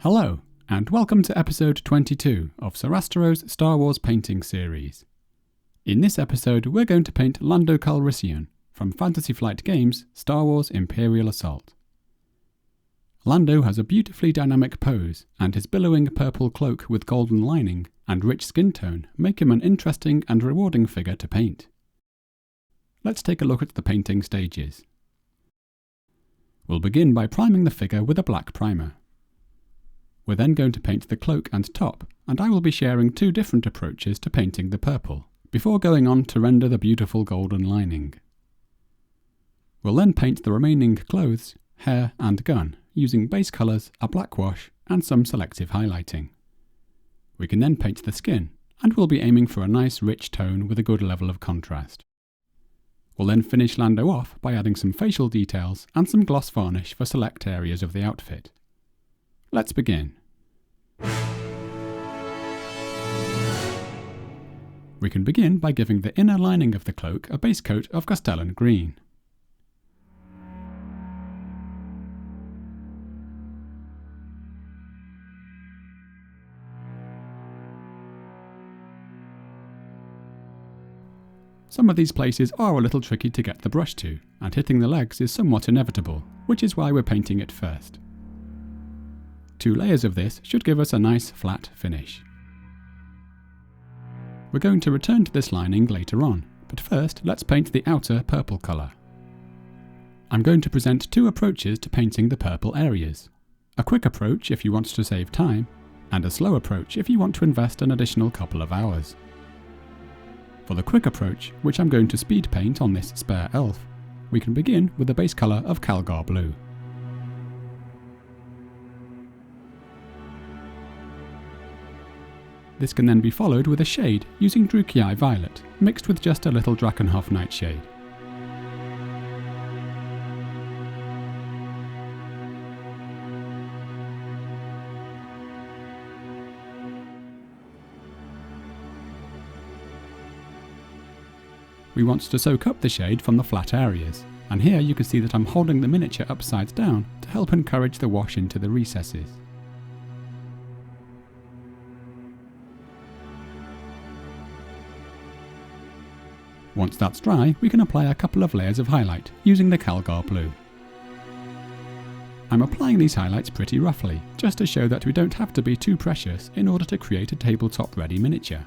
Hello, and welcome to episode 22 of Sarastero's Star Wars painting series. In this episode, we're going to paint Lando Calrissian from Fantasy Flight Games' Star Wars Imperial Assault. Lando has a beautifully dynamic pose, and his billowing purple cloak with golden lining and rich skin tone make him an interesting and rewarding figure to paint. Let's take a look at the painting stages. We'll begin by priming the figure with a black primer. We're then going to paint the cloak and top, and I will be sharing two different approaches to painting the purple, before going on to render the beautiful golden lining. We'll then paint the remaining clothes, hair and gun, using base colours, a black wash, and some selective highlighting. We can then paint the skin, and we'll be aiming for a nice rich tone with a good level of contrast. We'll then finish Lando off by adding some facial details and some gloss varnish for select areas of the outfit. Let's begin. We can begin by giving the inner lining of the cloak a base coat of Castellan Green. Some of these places are a little tricky to get the brush to, and hitting the legs is somewhat inevitable, which is why we're painting it first. 2 layers of this should give us a nice flat finish. We're going to return to this lining later on, but first let's paint the outer purple colour. I'm going to present 2 approaches to painting the purple areas. A quick approach if you want to save time, and a slow approach if you want to invest an additional couple of hours. For the quick approach, which I'm going to speed paint on this spare elf, we can begin with the base colour of Calgar Blue. This can then be followed with a shade using Druchii Violet, mixed with just a little Drakenhof Nightshade. We want to soak up the shade from the flat areas, and here you can see that I'm holding the miniature upside down to help encourage the wash into the recesses. Once that's dry, we can apply a couple of layers of highlight using the Calgar Blue. I'm applying these highlights pretty roughly, just to show that we don't have to be too precious in order to create a tabletop ready miniature.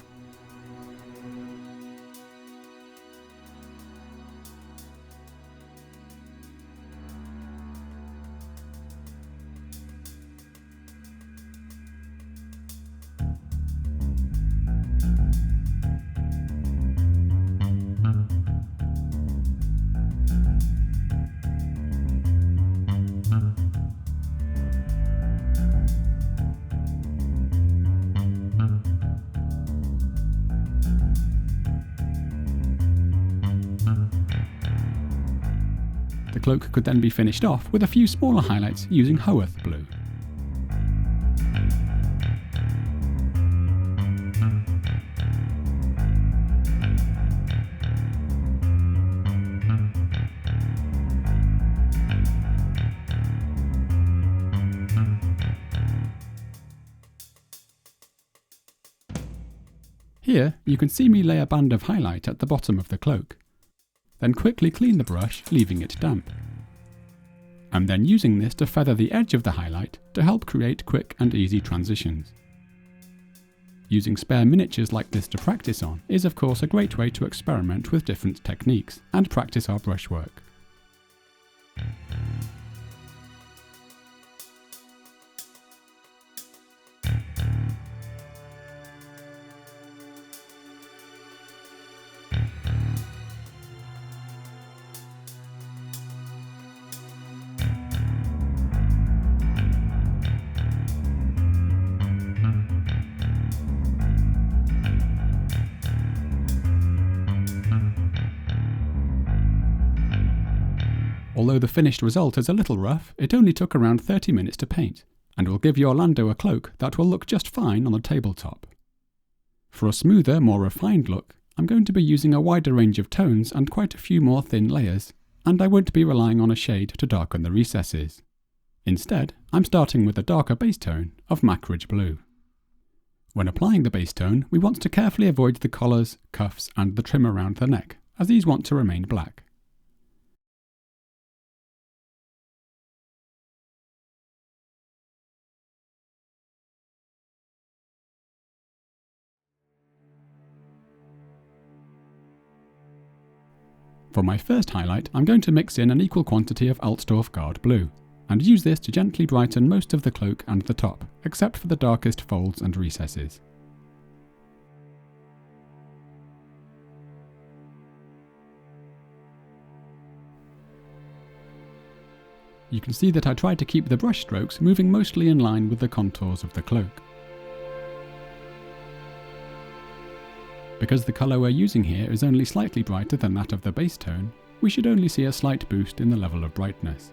The cloak could then be finished off with a few smaller highlights using Hoeth Blue. Here, you can see me lay a band of highlight at the bottom of the cloak. Then quickly clean the brush, leaving it damp. I'm then using this to feather the edge of the highlight to help create quick and easy transitions. Using spare miniatures like this to practice on is of course a great way to experiment with different techniques and practice our brushwork. Although the finished result is a little rough, it only took around 30 minutes to paint, and will give your Lando a cloak that will look just fine on the tabletop. For a smoother, more refined look, I'm going to be using a wider range of tones and quite a few more thin layers, and I won't be relying on a shade to darken the recesses. Instead, I'm starting with a darker base tone of Macragge Blue. When applying the base tone, we want to carefully avoid the collars, cuffs and the trim around the neck, as these want to remain black. For my first highlight, I'm going to mix in an equal quantity of Altdorf Blue, and use this to gently brighten most of the cloak and the top, except for the darkest folds and recesses. You can see that I tried to keep the brush strokes moving mostly in line with the contours of the cloak. Because the colour we're using here is only slightly brighter than that of the base tone, we should only see a slight boost in the level of brightness.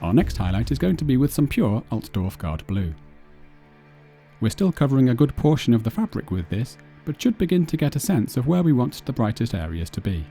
Our next highlight is going to be with some pure Altdorf Blue. We're still covering a good portion of the fabric with this, but should begin to get a sense of where we want the brightest areas to be.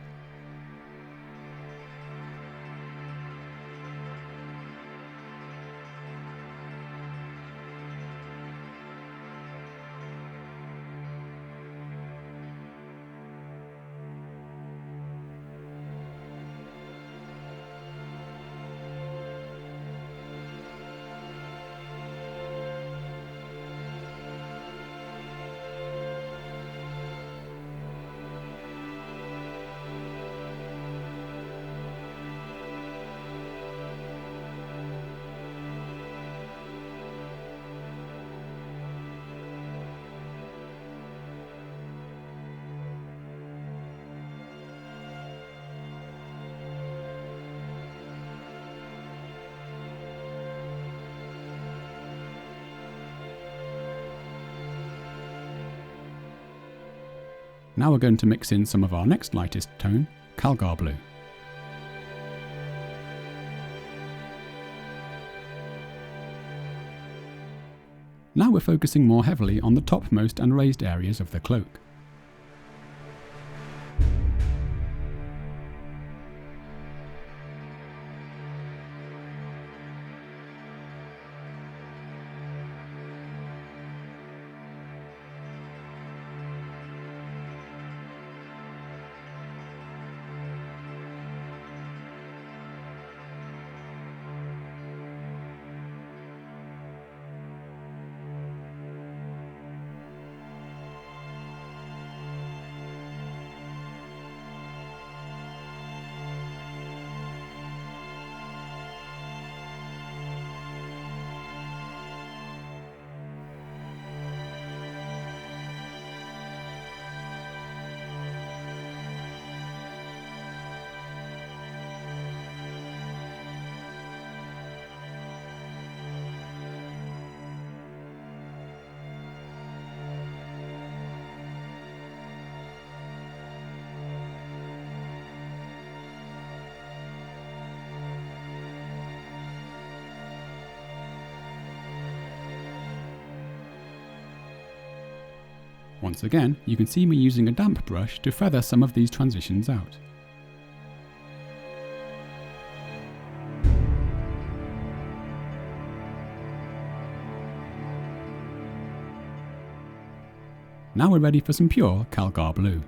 Now we're going to mix in some of our next lightest tone, Calgar Blue. Now we're focusing more heavily on the topmost and raised areas of the cloak. Once again, you can see me using a damp brush to feather some of these transitions out. Now we're ready for some pure Calgar Blue.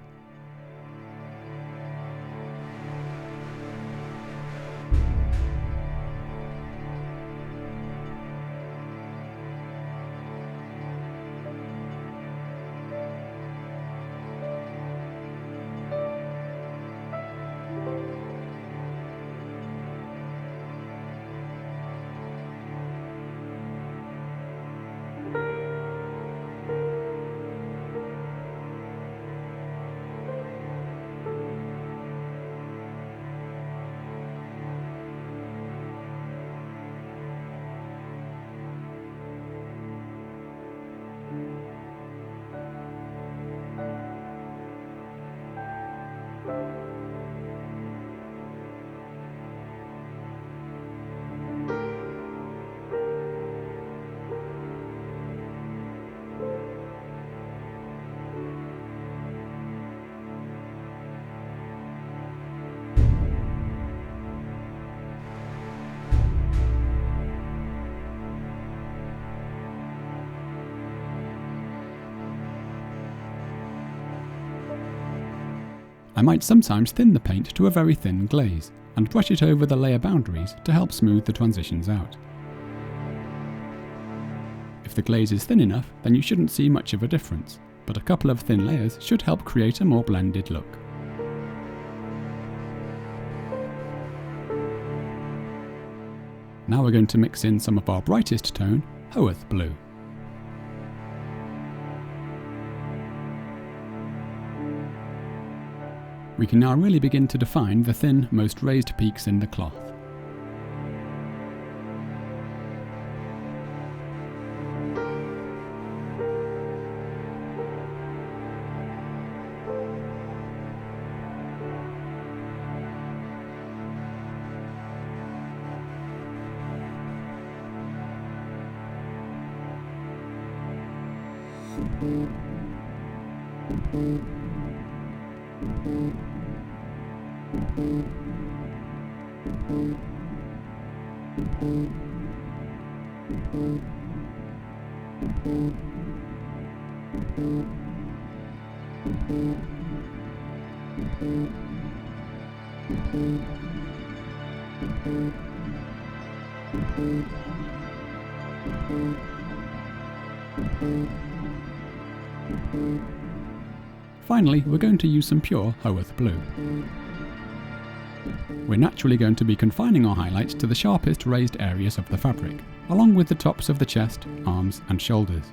I might sometimes thin the paint to a very thin glaze, and brush it over the layer boundaries to help smooth the transitions out. If the glaze is thin enough, then you shouldn't see much of a difference, but a couple of thin layers should help create a more blended look. Now we're going to mix in some of our brightest tone, Hoeth Blue. We can now really begin to define the thin, most raised peaks in the cloth. Finally, we're going to use some pure Hoeth Blue. We're naturally going to be confining our highlights to the sharpest raised areas of the fabric, along with the tops of the chest, arms and shoulders.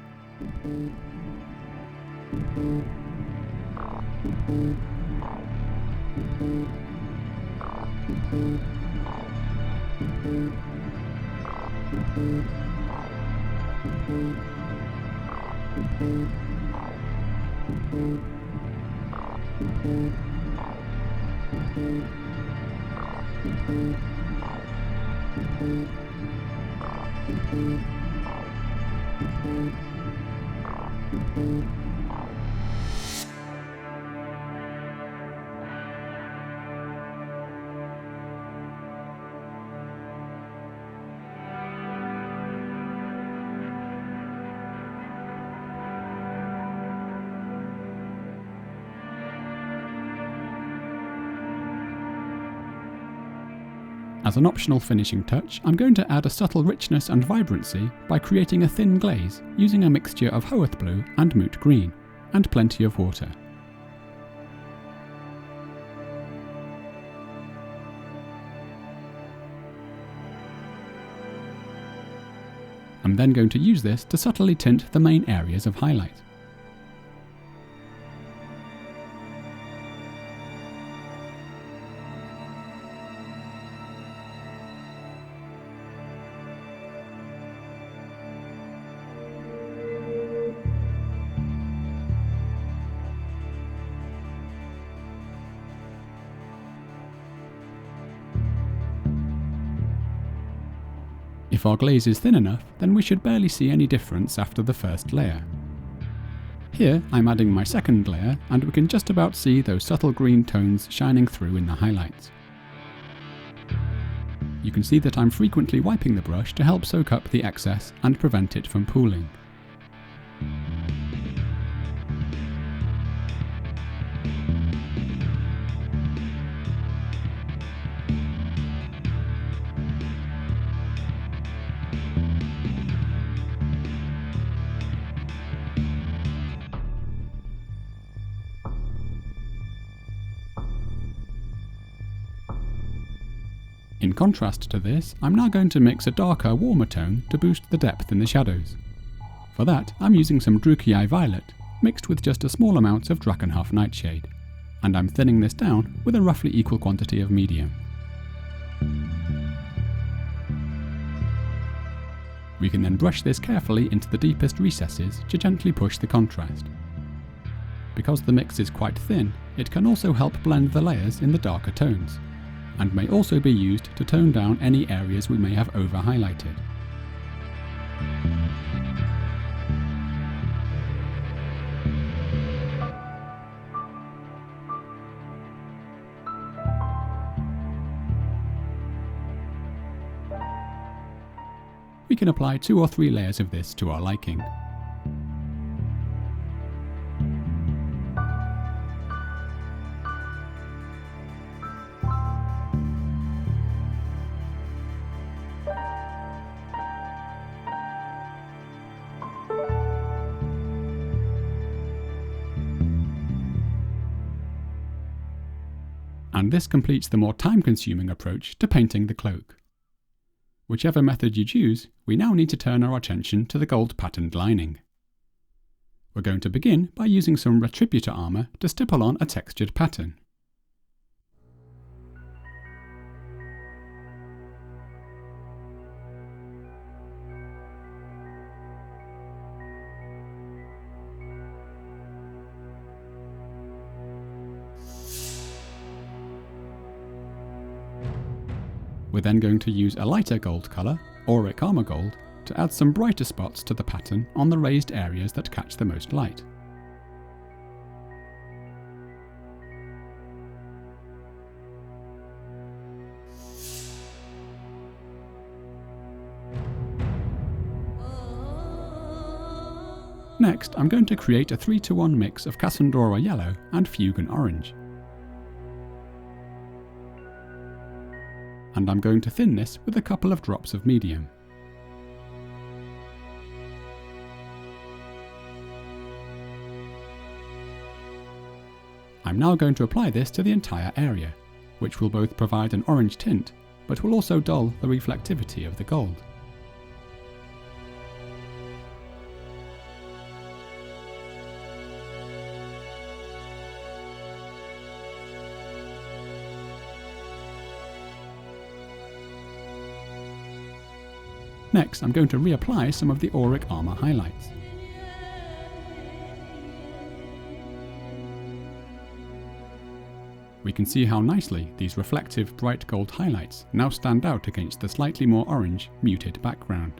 As an optional finishing touch, I'm going to add a subtle richness and vibrancy by creating a thin glaze using a mixture of Hoeth Blue and Moot Green, and plenty of water. I'm then going to use this to subtly tint the main areas of highlight. If our glaze is thin enough, then we should barely see any difference after the first layer. Here I'm adding my second layer, and we can just about see those subtle green tones shining through in the highlights. You can see that I'm frequently wiping the brush to help soak up the excess and prevent it from pooling. In contrast to this, I'm now going to mix a darker, warmer tone to boost the depth in the shadows. For that, I'm using some Druchii Violet, mixed with just a small amount of Drakenhof Nightshade, and I'm thinning this down with a roughly equal quantity of medium. We can then brush this carefully into the deepest recesses to gently push the contrast. Because the mix is quite thin, It can also help blend the layers in the darker tones, and may also be used to tone down any areas we may have over-highlighted. We can apply 2 or 3 layers of this to our liking. And this completes the more time-consuming approach to painting the cloak. Whichever method you choose, we now need to turn our attention to the gold patterned lining. We're going to begin by using some Retributor Armour to stipple on a textured pattern. We're then going to use a lighter gold colour, Auric Armour Gold, to add some brighter spots to the pattern on the raised areas that catch the most light. Next, I'm going to create a 3-to-1 mix of Cassandra Yellow and Fugan Orange. And I'm going to thin this with a couple of drops of medium. I'm now going to apply this to the entire area, which will both provide an orange tint, but will also dull the reflectivity of the gold. Next, I'm going to reapply some of the Auric Armour highlights. We can see how nicely these reflective bright gold highlights now stand out against the slightly more orange, muted background.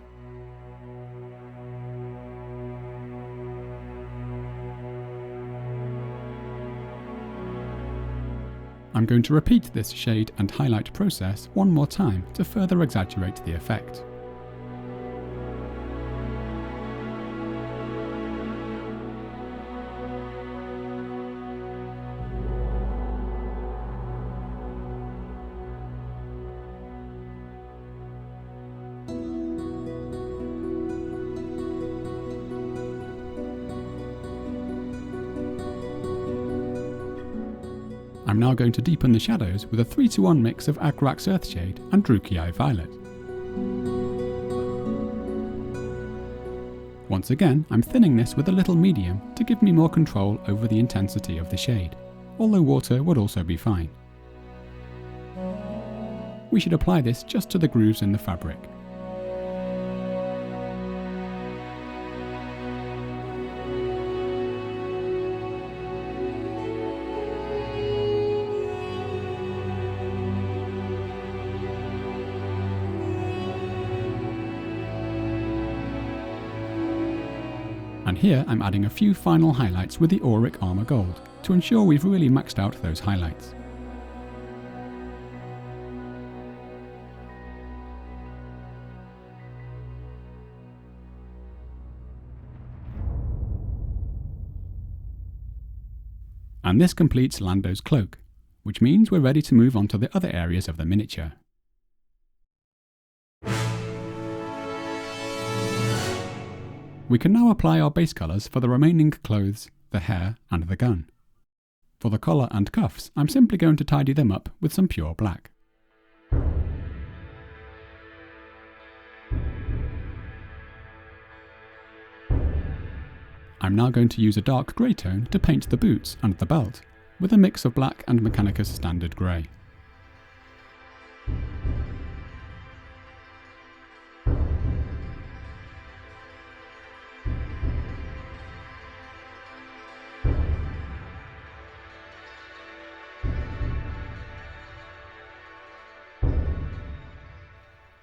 I'm going to repeat this shade and highlight process one more time to further exaggerate the effect. I'm now going to deepen the shadows with a 3-to-1 mix of Agrax Earthshade and Druchii Violet. Once again, I'm thinning this with a little medium to give me more control over the intensity of the shade, although water would also be fine. We should apply this just to the grooves in the fabric. And here I'm adding a few final highlights with the Auric Armour Gold to ensure we've really maxed out those highlights. And this completes Lando's cloak, which means we're ready to move on to the other areas of the miniature. We can now apply our base colours for the remaining clothes, the hair and the gun. For the collar and cuffs, I'm simply going to tidy them up with some pure black. I'm now going to use a dark grey tone to paint the boots and the belt, with a mix of black and Mechanicus standard grey.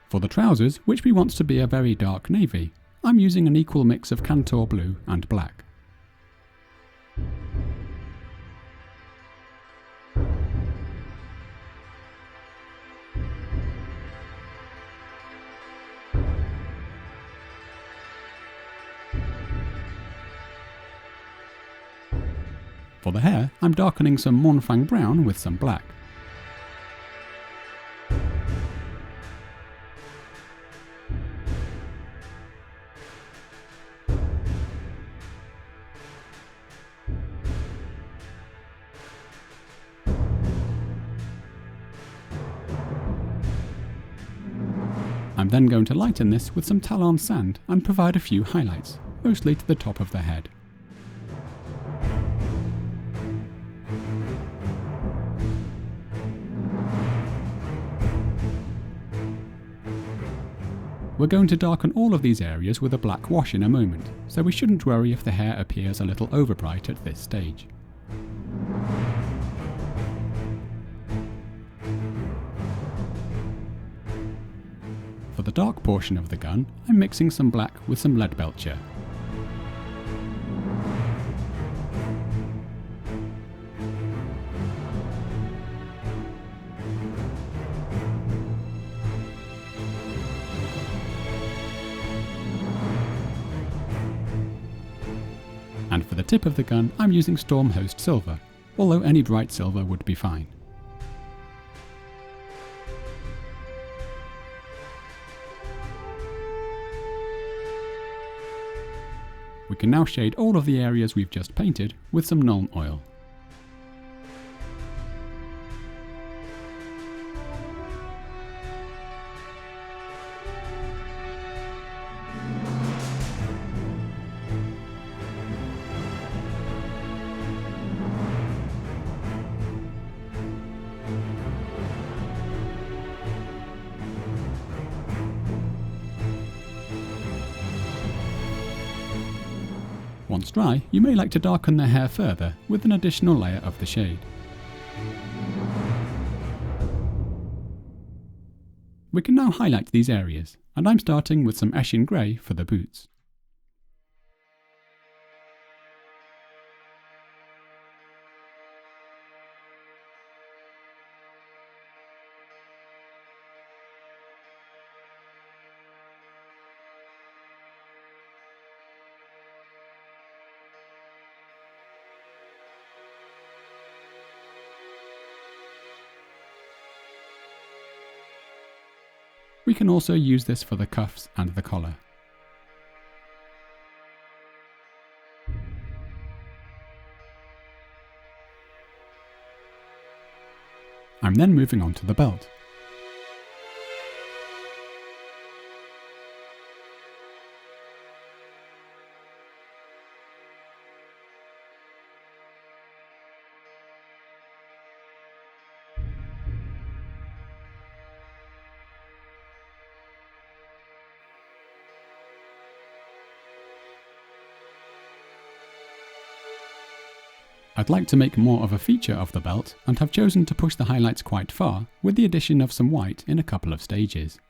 For the trousers, which we want to be a very dark navy, I'm using an equal mix of Kantor Blue and black. For the hair, I'm darkening some Mournfang Brown with some black. I'm then going to lighten this with some Tallarn Sand and provide a few highlights, mostly to the top of the head. We're going to darken all of these areas with a black wash in a moment, so we shouldn't worry if the hair appears a little overbright at this stage. For the dark portion of the gun, I'm mixing some black with some Leadbelcher. And for the tip of the gun, I'm using Stormhost Silver, although any bright silver would be fine. We can now shade all of the areas we've just painted with some Nuln Oil. Once dry, you may like to darken the hair further with an additional layer of the shade. We can now highlight these areas, and I'm starting with some Eshin Grey for the boots. We can also use this for the cuffs and the collar. I'm then moving on to the belt. I'd like to make more of a feature of the belt and have chosen to push the highlights quite far with the addition of some white in a couple of stages.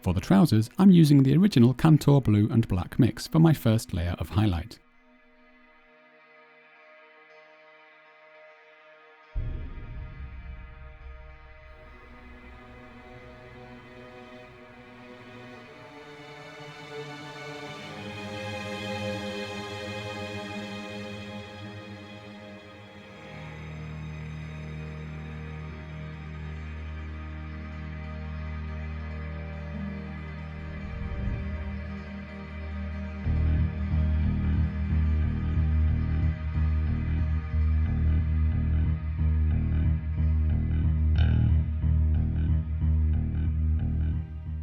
For the trousers, I'm using the original Kantor Blue and Black mix for my first layer of highlight.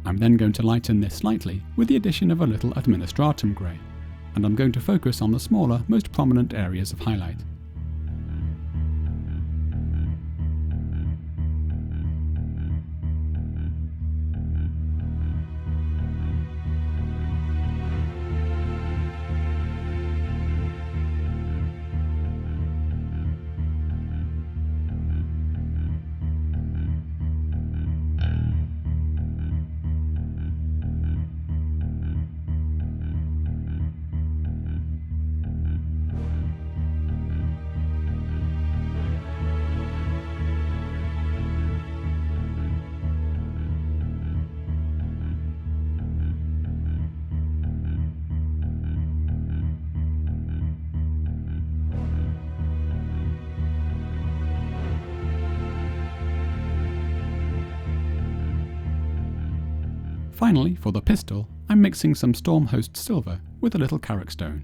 I'm then going to lighten this slightly with the addition of a little Administratum Grey, and I'm going to focus on the smaller, most prominent areas of highlight. Finally, for the pistol, I'm mixing some Stormhost Silver with a little Karak Stone.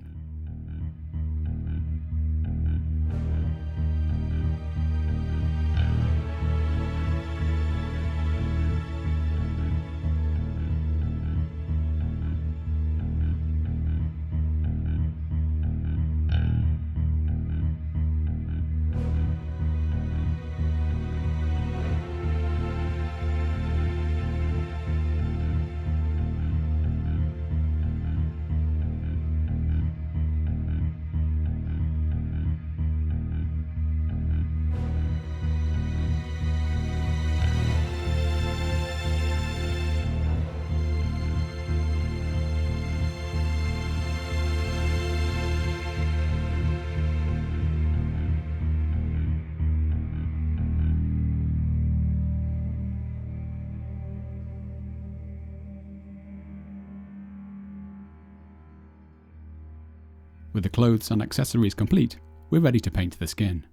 With the clothes and accessories complete, we're ready to paint the skin.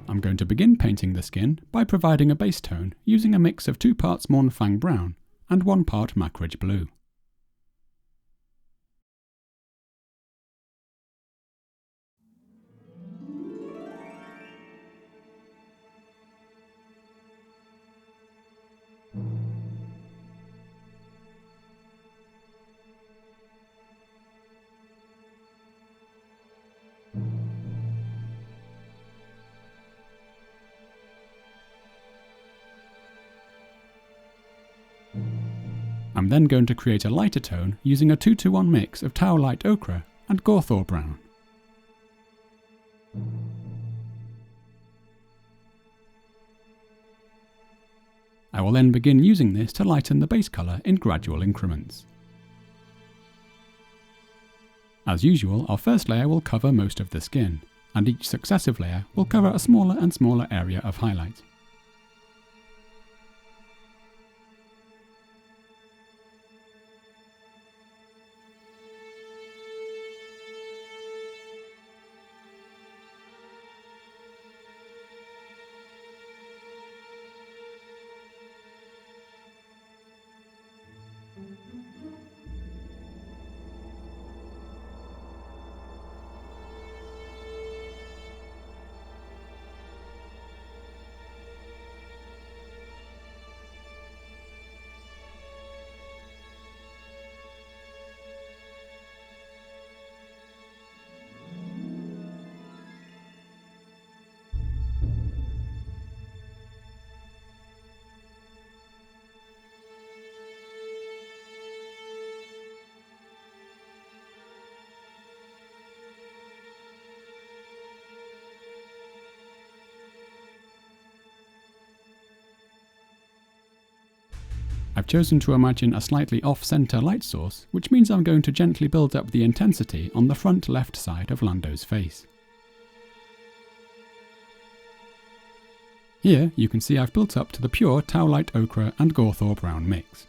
I'm going to begin painting the skin by providing a base tone using a mix of 2 parts Mournfang Brown and 1 part Macragge Blue. I'm then going to create a lighter tone using a 2-to-1 mix of Light Ochre and Gorthor Brown. I will then begin using this to lighten the base colour in gradual increments. As usual, our first layer will cover most of the skin, and each successive layer will cover a smaller and smaller area of highlight. I've chosen to imagine a slightly off-centre light source, which means I'm going to gently build up the intensity on the front left side of Lando's face. Here you can see I've built up to the pure Light Ochre and Gorthor Brown mix.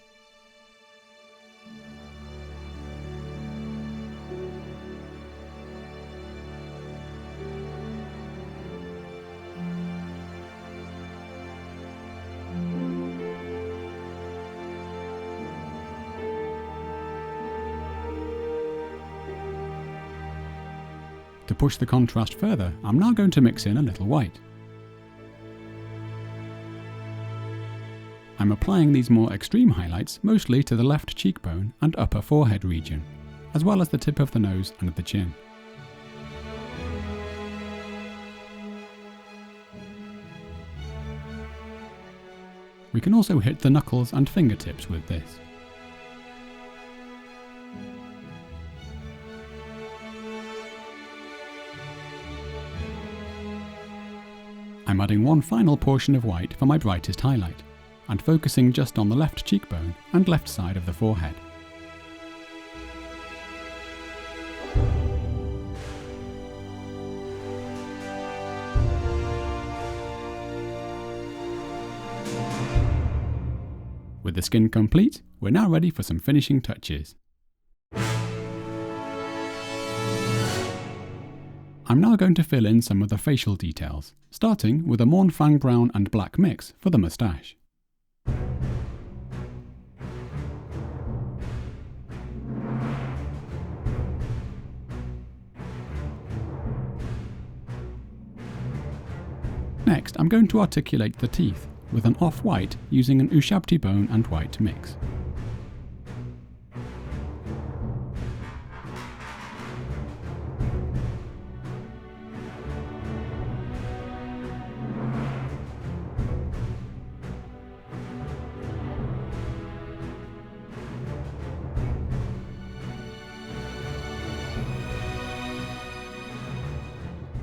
To push the contrast further, I'm now going to mix in a little white. I'm applying these more extreme highlights mostly to the left cheekbone and upper forehead region, as well as the tip of the nose and the chin. We can also hit the knuckles and fingertips with this. I'm adding one final portion of white for my brightest highlight, and focusing just on the left cheekbone and left side of the forehead. With the skin complete, we're now ready for some finishing touches. I'm now going to fill in some of the facial details, starting with a Mournfang Brown and Black mix for the moustache. Next, I'm going to articulate the teeth with an off-white using an Ushabti bone and white mix.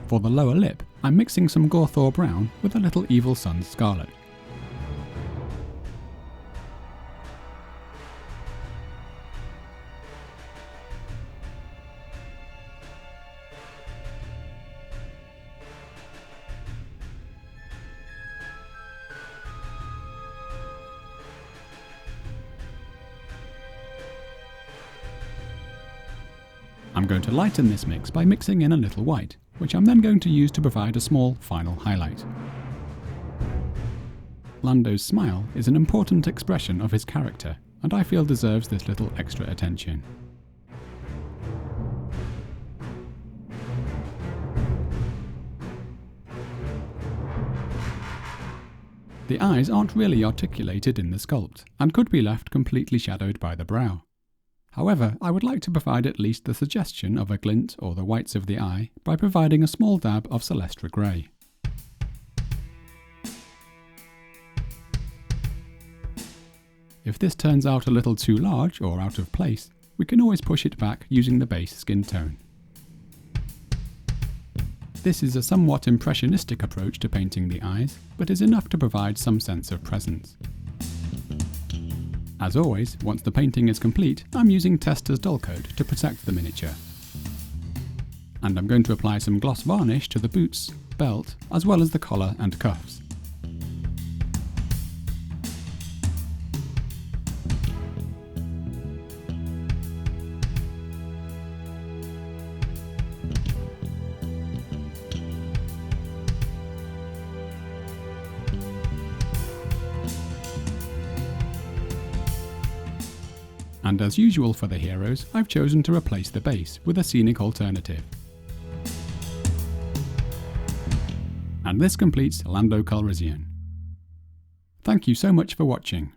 For the lower lip, I'm mixing some Gorthor Brown with a little Evil Sun's Scarlet. I'm going to lighten this mix by mixing in a little white, which I'm then going to use to provide a small final highlight. Lando's smile is an important expression of his character, and I feel deserves this little extra attention. The eyes aren't really articulated in the sculpt, and could be left completely shadowed by the brow. However, I would like to provide at least the suggestion of a glint or the whites of the eye by providing a small dab of Celestra Grey. If this turns out a little too large or out of place, we can always push it back using the base skin tone. This is a somewhat impressionistic approach to painting the eyes, but is enough to provide some sense of presence. As always, once the painting is complete, I'm using Tester's dull coat to protect the miniature. And I'm going to apply some gloss varnish to the boots, belt, as well as the collar and cuffs. And as usual for the heroes, I've chosen to replace the base with a scenic alternative. And this completes Lando Calrissian. Thank you so much for watching.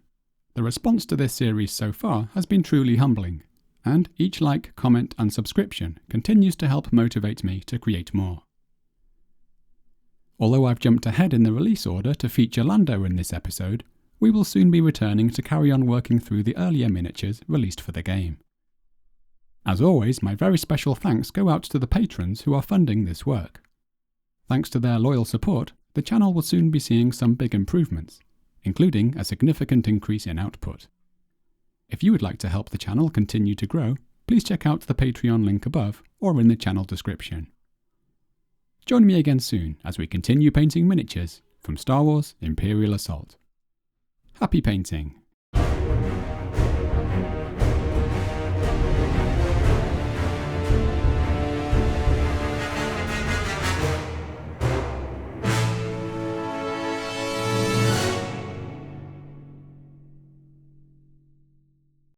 The response to this series so far has been truly humbling, and each like, comment and subscription continues to help motivate me to create more. Although I've jumped ahead in the release order to feature Lando in this episode, we will soon be returning to carry on working through the earlier miniatures released for the game. As always, my very special thanks go out to the patrons who are funding this work. Thanks to their loyal support, the channel will soon be seeing some big improvements, including a significant increase in output. If you would like to help the channel continue to grow, please check out the Patreon link above or in the channel description. Join me again soon as we continue painting miniatures from Star Wars Imperial Assault. Happy painting!